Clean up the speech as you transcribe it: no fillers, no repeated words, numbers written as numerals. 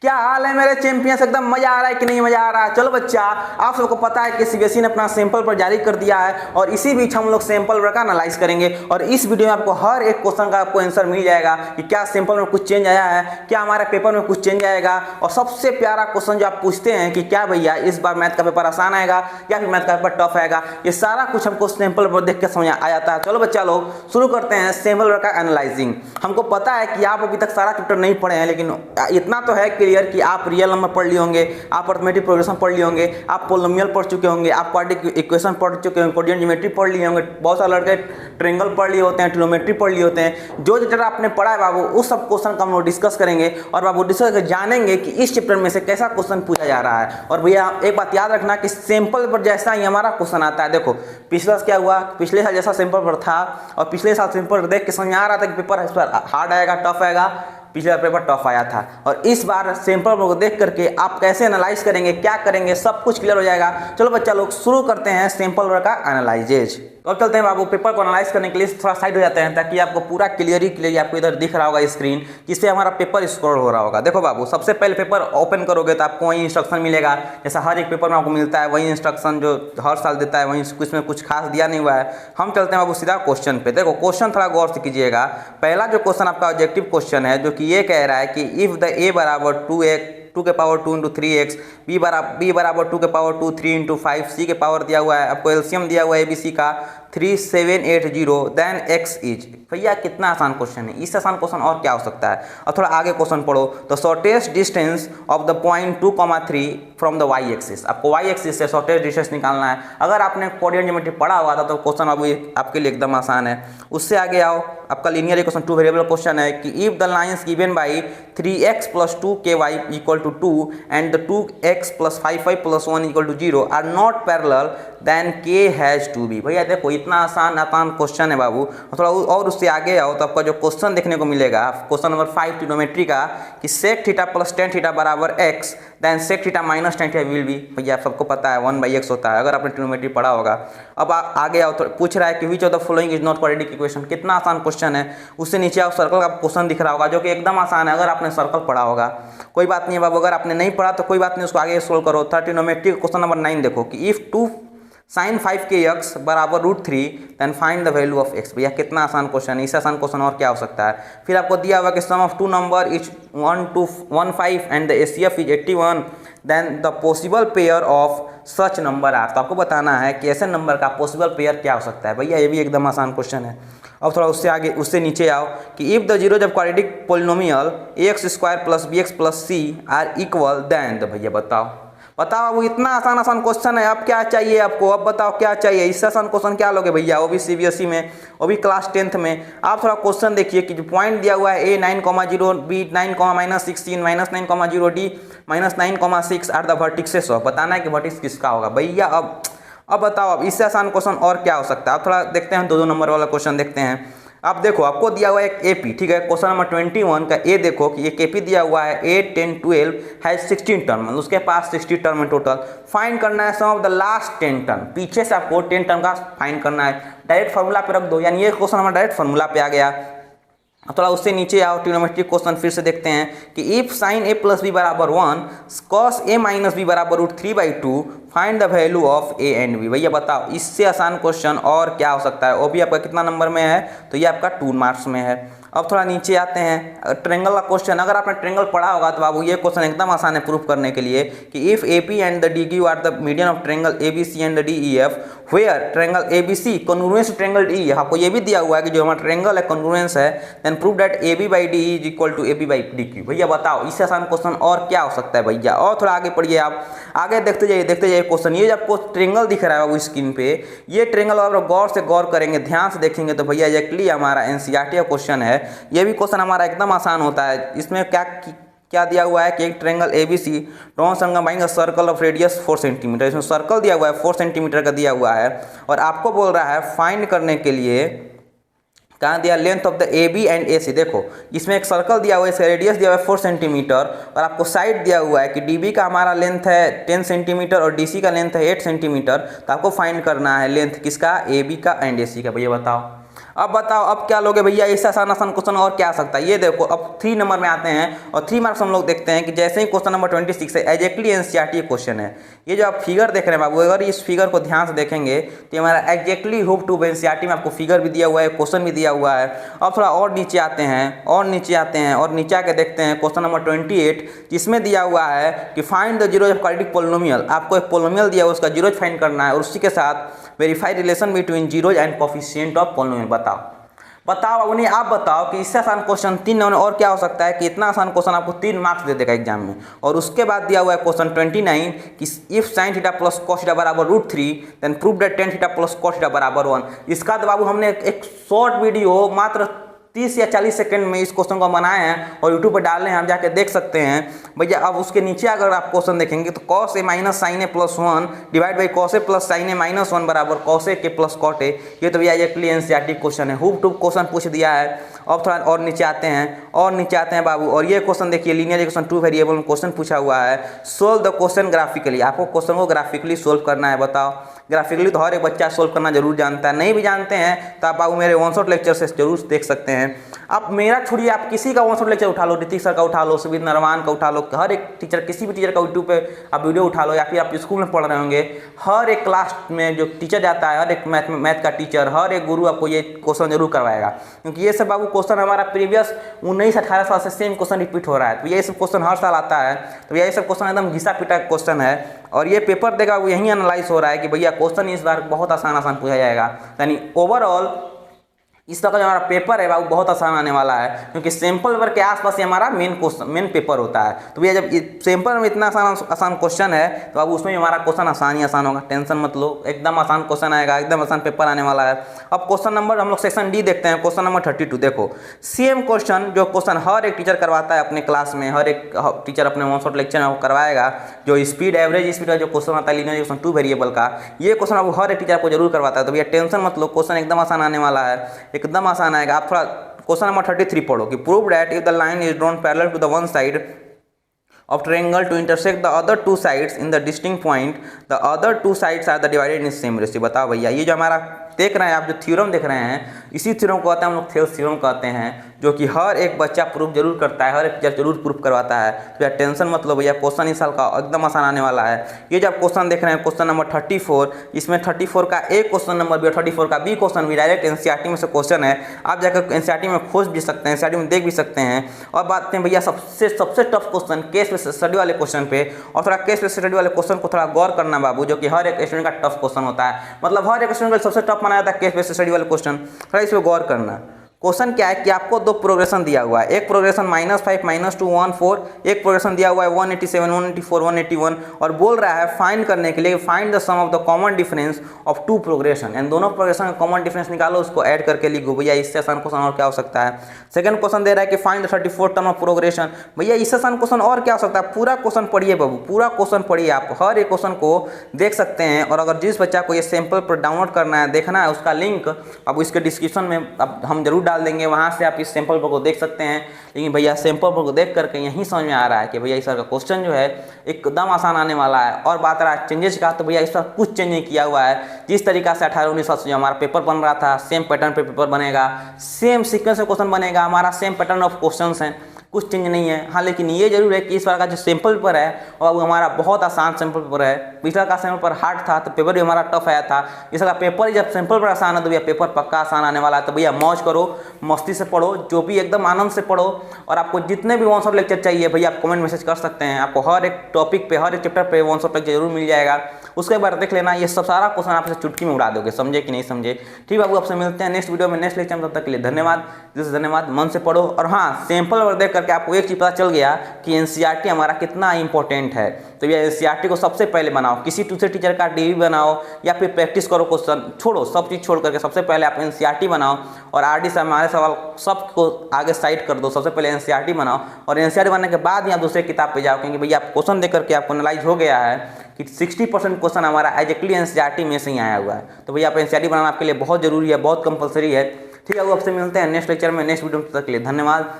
क्या हाल है मेरे चैंपियंस, एकदम मजा आ रहा है कि नहीं मजा आ रहा है। चलो बच्चा, आप सबको पता है कि सीबीएसई ने अपना सैंपल पर जारी कर दिया है और इसी बीच हम लोग सैंपल वर्क का एनालाइज करेंगे और इस वीडियो में आपको हर एक क्वेश्चन का आपको आंसर मिल जाएगा कि क्या सैंपल में कुछ चेंज आया है, क्या हमारे पेपर में कुछ चेंज आएगा। और सबसे प्यारा क्वेश्चन जो आप पूछते हैं कि क्या भैया इस बार मैथ का पेपर आसान आएगा या फिर मैथ का पेपर टफ आएगा, ये सारा कुछ हमको सैंपल पर देख के समझ आ जाता है। चलो बच्चा लोग शुरू करते हैं सैंपल वर्क का एनालाइजिंग। हमको पता है कि आप अभी तक सारा चैप्टर नहीं पढ़े हैं, लेकिन इतना तो है क्लियर कि आप रियल नंबर पढ़ लिए होंगे, आप अरिथमेटिक प्रोग्रेशन पढ़ लिए होंगे, आप पोलिनोमियल पढ़ चुके होंगे, आप क्वाड्रेटिक इक्वेशन पढ़ चुके होंगे, कोऑर्डिनेट ज्योमेट्री पढ़ लिए होंगे, बहुत सारे लड़के ट्रायंगल पढ़ लिए होते हैं, ट्रिग्नोमेट्री पढ़ लिए होते हैं। जो चैप्टर आपने पढ़ा है बाबू उस सब क्वेश्चन का हम लोग डिस्कस करेंगे और बाबू डिस्कस करके जानेंगे कि इस चैप्टर में से कैसा क्वेश्चन पूछा जा रहा है। और भैया एक बात याद रखना कि सैंपल पर जैसा ही हमारा क्वेश्चन आता है, देखो पिछले साल क्या हुआ, पिछले साल जैसा सैंपल पर था और पिछले साल सैंपल देख के समझ आ रहा था कि पेपर इस बार हार्ड आएगा, टफ आएगा, पिछला पेपर टफ आया था। और इस बार सैंपल को देख करके आप कैसे एनालाइज करेंगे, क्या करेंगे, सब कुछ क्लियर हो जाएगा। चलो बच्चा लोग शुरू करते हैं सैंपल वर्क का एनालाइजेज। तो अब चलते हैं बाबू, पेपर को एनालाइज करने के लिए थोड़ा साइड हो जाते हैं ताकि आपको पूरा क्लियर आपको इधर दिख रहा होगा स्क्रीन, जिससे हमारा पेपर स्क्रॉल हो रहा होगा। देखो बाबू, सबसे पहले पेपर ओपन करोगे तो आपको वही इंस्ट्रक्शन मिलेगा जैसा हर एक पेपर में आपको मिलता है, वही इंस्ट्रक्शन जो हर साल देता है, वही कुछ में कुछ खास दिया नहीं हुआ है। हम चलते हैं बाबू सीधा क्वेश्चन पे। देखो क्वेश्चन थोड़ा गौर से कीजिएगा। पहला जो क्वेश्चन आपका ऑब्जेक्टिव क्वेश्चन है जो कि ये कह रहा है कि इफ द ए बराबर 2 के पावर 2 इंटू 3x, बी बराबर 2 के पावर 2 3 इंटू 5, सी के पावर दिया हुआ है, आपको एलसीएम दिया हुआ है एबीसी का 3780, देन x इज। भैया कितना आसान क्वेश्चन है, इससे आसान क्वेश्चन और क्या हो सकता है। और थोड़ा आगे क्वेश्चन पढ़ो तो shortest distance of the point 2,3 from the y axis, आपको वाई एक्सिस से शॉर्टेस्ट डिस्टेंस निकालना है। अगर आपने कोऑर्डिनेट ज्योमेट्री पढ़ा हुआ था तो क्वेश्चन अब आपके लिए एकदम आसान है। उससे आगे आओ, आपका लीनियर इक्वेशन 2 वेरिएबल क्वेश्चन है कि if the lines given by 3x + 2ky equal to 2 and the 2x + 5y + 1 equal to 0 are not parallel then k has to be. भैया देखो इतना आसान क्वेश्चन है बाबू। थोड़ा और उससे आगे आओ तो आपका जो क्वेश्चन देखने को मिलेगा क्वेश्चन नंबर 5 ट्रिग्नोमेट्री का कि sec थीटा + tan थीटा बराबर x then sec theta - tan theta will be. भैया सबको पता है 1/x होता है अगर आपने ट्रिग्नोमेट्री पढ़ा होगा। अब आगे आओ तो पूछ रहा है कि which of the following is not quadratic equation. कितना आसान क्वेश्चन है। उससे नीचे आओ, सर्कल का क्वेश्चन दिख रहा होगा जो कि एकदम आसान है अगर आपने सर्कल पढ़ा होगा। कोई बात नहीं है बाबू, अगर आपने नहीं पढ़ा तो कोई बात नहीं, उसको आगे सोल्व करो। ट्रिग्नोमेट्री क्वेश्चन नंबर 9 देखो कि इफ 2 sin 5kx बराबर √3 then find the value of x। भैया कितना आसान क्वेश्चन है, इससे आसान क्वेश्चन और क्या हो सकता है। फिर आपको दिया हुआ कि sum of 2 number is 1 to 15 and the HCF is 81 then the possible pair of such number are. तो आपको बताना है कि ऐसे नंबर का पॉसिबल पेयर क्या हो सकता है। भैया ये भी एकदम आसान क्वेश्चन है। अब थोड़ा उससे आगे उससे नीचे आओ कि इफ द जीरो जब quadratic polynomial ax² + bx + c are equal then. तो भैया बताओ अब इतना आसान क्वेश्चन है। अब क्या चाहिए आपको, अब बताओ क्या चाहिए। इससे आसान क्वेश्चन क्या लोगे भैया, वो भी सीबीएसई में, वो भी क्लास 10th में। आप थोड़ा क्वेश्चन देखिए कि जो पॉइंट दिया हुआ है a 9,0, b 9,-16, -9,0, d -9,6 are the vertices of. बताना है कि वर्टिस किसका होगा। भैया अब बताओ, अब इससे आसान क्वेश्चन और क्या हो सकता है। अब थोड़ा देखते हैं 2 नंबर वाला क्वेश्चन देखते हैं। आप देखो आपको दिया हुआ है एक एपी, ठीक है, क्वेश्चन नंबर 21 का ए देखो कि एक एपी दिया हुआ है 8, 10, 12 है 16 टर्म, उसके पास 60 टर्म है टोटल। फाइंड करना है सम ऑफ द लास्ट 10 टर्म, पीछे से आपको 10 टर्म का फाइंड करना है। डायरेक्ट फार्मूला पे रख दो, यानी ये क्वेश्चन हमारा डायरेक्ट फार्मूला पे आ गया। थोड़ा उससे नीचे आओ, ट्रिग्नोमेट्रिक क्वेश्चन फिर से देखते हैं कि इफ sin a + b बराबर 1 cos a - b बराबर √3/2 find the value of a and b। भैया बताओ इससे आसान क्वेश्चन और क्या हो सकता है। वो भी आपका कितना नंबर में है, तो ये आपका 2 मार्क्स में है। अब थोड़ा नीचे आते हैं, ट्रायंगल का क्वेश्चन। अगर आपने ट्रायंगल पढ़ा होगा तो बाबू ये क्वेश्चन एकदम आसान है प्रूफ करने के लिए कि if AP and the DQ are the median of triangle ABC and the DEF where triangle ABC congruence to triangle DE। आपको ये भी दिया हुआ है कि जो हमारा ट्रायंगल है कॉन्ग्रुएंस है, then prove that AB/DE is equal to AB/DQ। भैया बताओ इससे आसान क्वेश्चन और क्या हो सकता है भैया। और थोड़ा आगे पढ़िए आप, आगे देखते जाइए क्वेश्चन। ये आपको ट्रायंगल दिख रहा है बाबू स्क्रीन पे, ये ट्रायंगल आप गौर करेंगे, ध्यान से देखेंगे तो भैया एक्चुअली हमारा एनसीईआरटी क्वेश्चन है। ये भी क्वेश्चन हमारा एकदम आसान होता है। इसमें क्या दिया हुआ है कि एक triangle ABC draw buying circle of radius 4 centimetre. इसमें सर्कल दिया हुआ है 4 सेंटीमीटर का दिया हुआ है और आपको बोल रहा है फाइंड करने के लिए कहाँ दिया, length of the AB and AC। देखो इसमें एक सर्कल दिया हुआ है, इसका रेडियस दिया हुआ है 4 सेंटीमीटर और आपको साइड दिया हुआ है कि DB का हमारा लेंथ है 10 सेंटीमीटर और DC का लेंथ है 8 सेंटीमीटर। तो आपको फाइंड करना है लेंथ किसका, AB का एंड AC का। भैया बताओ अब बताओ अब क्या लोगे भैया, इससे आसान आसान क्वेश्चन और क्या आ सकता है। ये देखो अब 3 नंबर में आते हैं और 3 मार्क्स हम लोग देखते हैं कि जैसे ही क्वेश्चन नंबर 26 है एग्जैक्टली एनसीईआरटी क्वेश्चन है। ये जो आप फिगर देख रहे हैं बाबू, अगर इस फिगर को ध्यान से देखेंगे तो हमारा एग्जैक्टली होप टू एनसीईआरटी में आपको फिगर भी दिया हुआ है, क्वेश्चन भी दिया हुआ है। अब थोड़ा और नीचे आते हैं और नीचे आके देखते हैं क्वेश्चन नंबर 28, जिसमें दिया हुआ है कि find the zeros of quadratic polynomial. आपको एक पोलिनोमियल दिया है, उसका जीरोज फाइंड करना है और उसी के साथ verify relation between zeros and coefficient of polynomial. बताओ उन्हें आप बताओ कि इससे आसान क्वेश्चन 3 नंबर और क्या हो सकता है कि इतना आसान क्वेश्चन आपको 3 मार्क्स दे देगा एग्जाम में। और उसके बाद दिया हुआ है क्वेश्चन 29 कि if sine theta plus cos theta बराबर √3 then prove that tan theta plus cos theta बराबर 1। इसका तो बाबू हमने एक शॉर्ट वीडियो मात्र 30 या 40 सेकंड में इस क्वेश्चन को बनाए हैं और यूट्यूब पर डाले हैं, हम जाके देख सकते हैं भैया। अब उसके नीचे अगर आप क्वेश्चन देखेंगे तो cos a minus sine A plus 1 divide by cos a plus sine A minus 1 बराबर cos a के प्लस cot a। ये तो भैया एक एनसीईआरटी क्वेश्चन है, हुब टूब क्वेश्चन पूछ दिया है। अब थोड़ा और नीचे आते हैं बाबू, और ये क्वेश्चन देखिए लीनियर इक्वेशन 2 वेरिएबल में क्वेश्चन पूछा हुआ है। Solve the question graphically. आपको क्वेश्चन को ग्राफिकली सोल्व करना है। बताओ ग्राफिकली तो हर एक बच्चा सोल्व करना जरूर जानता है, नहीं भी जानते हैं तो आप बाबू मेरे वन शॉट लेक्चर से जरूर देख सकते हैं। आप मेरा छोड़िए, आप किसी का वन शॉट लेक्चर उठा लो, ऋतिक सर का उठा लो, सुबीर नरवान का उठा लो, हर एक टीचर किसी भी टीचर का यूट्यूब पे आप वीडियो उठा लो, या फिर आप स्कूल में पढ़ रहे होंगे, हर एक क्लास में जो टीचर जाता है, हर एक मैथ का टीचर, हर एक गुरु आपको ये क्वेश्चन जरूर करवाएगा। क्योंकि ये सब बाबू क्वेश्चन हमारा प्रीवियस 19-18 साल से सेम क्वेश्चन रिपीट हो रहा है, तो ये सब क्वेश्चन हर साल आता है। तो ये सब क्वेश्चन एकदम घिसा पिटा क्वेश्चन है और ये पेपर देगा वो यही एनालाइज हो रहा है कि भैया क्वेश्चन इस बार बहुत आसान पूछा जाएगा। यानी ओवरऑल इस तरह का जो हमारा पेपर है वो बहुत आसान आने वाला है, क्योंकि सैंपल पेपर के आसपास ही हमारा मेन पेपर होता है। तो भैया जब सैंपल में इतना आसान क्वेश्चन है तो अब उसमें हमारा क्वेश्चन आसान होगा, टेंशन मत लो, एकदम आसान क्वेश्चन आएगा, एकदम आसान पेपर आने वाला है। अब क्वेश्चन नंबर हम लोग सेक्शन डी देखते हैं, क्वेश्चन नंबर 32। देखो सेम क्वेश्चन जो क्वेश्चन हर एक टीचर करवाता है अपने क्लास में, हर एक टीचर अपने वन शॉट लेक्चर में करवाएगा, जो स्पीड एवरेज स्पीड का जो क्वेश्चन आता है लीनियर इक्वेशन 2 वेरिएबल का, ये क्वेश्चन अब हर एक टीचर को जरूर करवाता है। तो भैया टेंशन मत लो, क्वेश्चन एकदम आसान आने वाला है, एकदम आसान आएगा। आप थोड़ा क्वेश्चन नंबर 33 पढ़ो कि prove that if the line is drawn parallel to the one side of triangle to intersect the other two sides in the distinct point, the other two sides are the divided in same ratio। बताओ भैया ये जो हमारा देख रहे हैं आप, जो थ्योरम देख रहे हैं, इसी थ्योरम को कहते हैं हम लोग थेल्स थ्योरम कहते हैं, जो कि हर एक बच्चा प्रूफ जरूर करता है, हर एक टीचर जरूर प्रूफ करवाता है। तो यार टेंशन मत लो भैया, क्वेश्चन इस साल का एकदम आसान आने वाला है। ये जो आप क्वेश्चन देख रहे हैं क्वेश्चन नंबर 34, इसमें 34 का ए क्वेश्चन नंबर भी और 34 का बी क्वेश्चन भी डायरेक्ट एनसीईआरटी में से क्वेश्चन है। आप जाकर एनसीईआरटी में खोज भी सकते हैं, एनसीईआरटी में देख भी सकते हैं। और बात करें भैया सबसे tough question case based study वाले क्वेश्चन पे, और थोड़ा केस बेस्ड स्टडी वाले क्वेश्चन को थोड़ा गौर करना बाबू, जो कि हर एक स्टूडेंट का टफ क्वेश्चन होता है, मतलब हर एक स्टूडेंट का सबसे टफ माना जाता है केस बेस्ड स्टडी वाले क्वेश्चन। थोड़ा इस पर गौर करना। क्वेश्चन क्या है कि आपको दो प्रोग्रेशन दिया हुआ है, एक प्रोग्रेशन -5 -2 1 4, एक प्रोग्रेशन दिया हुआ है 187 184 181, और बोल रहा है फाइंड करने के लिए find the sum of the common difference of two progression, and दोनों प्रोग्रेशन का कॉमन डिफरेंस निकालो, उसको ऐड करके लिखो। भैया इससे आसान क्वेश्चन और क्या हो सकता है। सेकंड क्वेश्चन दे रहा है कि find the 34 term of progression. भैया इससे आसान क्वेश्चन और क्या हो सकता है। पूरा क्वेश्चन पढ़िए बाबू, पूरा क्वेश्चन पढ़िए, आप हर एक क्वेश्चन को देख सकते हैं। और अगर जिस बच्चा को ये सैंपल पर डाउनलोड करना है, देखना है, उसका लिंक अब इसके डिस्क्रिप्शन में अब हम जरूर डाल देंगे, वहाँ से आप इस सैंपल पर को देख सकते हैं। लेकिन भैया सैंपल पर को देख करके यही समझ में आ रहा है कि भैया इस का क्वेश्चन जो है एकदम आसान आने वाला है। और बात रहा चेंजेस का, तो भैया इस पर कुछ चेंज नहीं किया हुआ है। जिस तरीका से 18-19 साल से जो हमारा पेपर बन रहा था, सेम पैटर्न पे पेपर बनेगा, सेम सीक्वेंस में क्वेश्चन बनेगा, हमारा सेम पैटर्न ऑफ क्वेश्चंस हैं, कुछ चेंज नहीं है। हाँ लेकिन ये जरूर है कि इस बार का जो सैंपल पेपर है वो हमारा बहुत आसान सैंपल पेपर है। पिछला का सैंपल पेपर हार्ड था तो पेपर भी हमारा टफ आया था। इस का पेपर ही जब सैंपल पेपर आसान है तो भैया पेपर पक्का आसान आने वाला है। तो भैया मौज करो, मस्ती से पढ़ो, जो भी एकदम आनंद से पढ़ो। और आपको जितने भी वन शॉट लेक्चर चाहिए भैया आप कमेंट मैसेज कर सकते हैं, आपको हर एक टॉपिक पे, हर एक चैप्टर पे वन शॉट लेक्चर जरूर मिल जाएगा। उसके बाद देख लेना, ये सब सारा क्वेश्चन आपसे चुटकी में उड़ा दोगे, समझे कि नहीं समझे। ठीक बाबू, आपसे मिलते हैं नेक्स्ट वीडियो में, नेक्स्ट लेक्चर में। तब तक के लिए धन्यवाद, जिससे धन्यवाद, मन से पढ़ो। और हाँ, सैंपल वर्क देख करके आपको एक चीज पता चल गया कि एनसीईआरटी हमारा कितना इंपॉर्टेंट है। तो ये एनसीईआरटी को सबसे पहले बनाओ, किसी दूसरे टीचर का डीवी बनाओ या फिर प्रैक्टिस करो, क्वेश्चन छोड़ो, सब चीज़ छोड़ करके सबसे पहले आप एनसीईआरटी बनाओ। और आरडी से हमारे सवाल सबको आगे साइड कर दो, सबसे पहले एनसीईआरटी बनाओ। और एनसीईआरटी बनाने के बाद ही आप दूसरे किताब पे जाओ, क्योंकि भैया आप क्वेश्चन देख करके आपको एनालाइज हो गया है कि 60% क्वेश्चन हमारा एग्जैक्टली एनसीईआरटी में से ही आया हुआ है। तो भैया आप एनसीईआरटी बनाना आपके लिए बहुत जरूरी है, बहुत कंपलसरी है। ठीक है, वो आपसे मिलते हैं नेक्स्ट लेक्चर में, नेक्स्ट वीडियो में। तक के लिए धन्यवाद।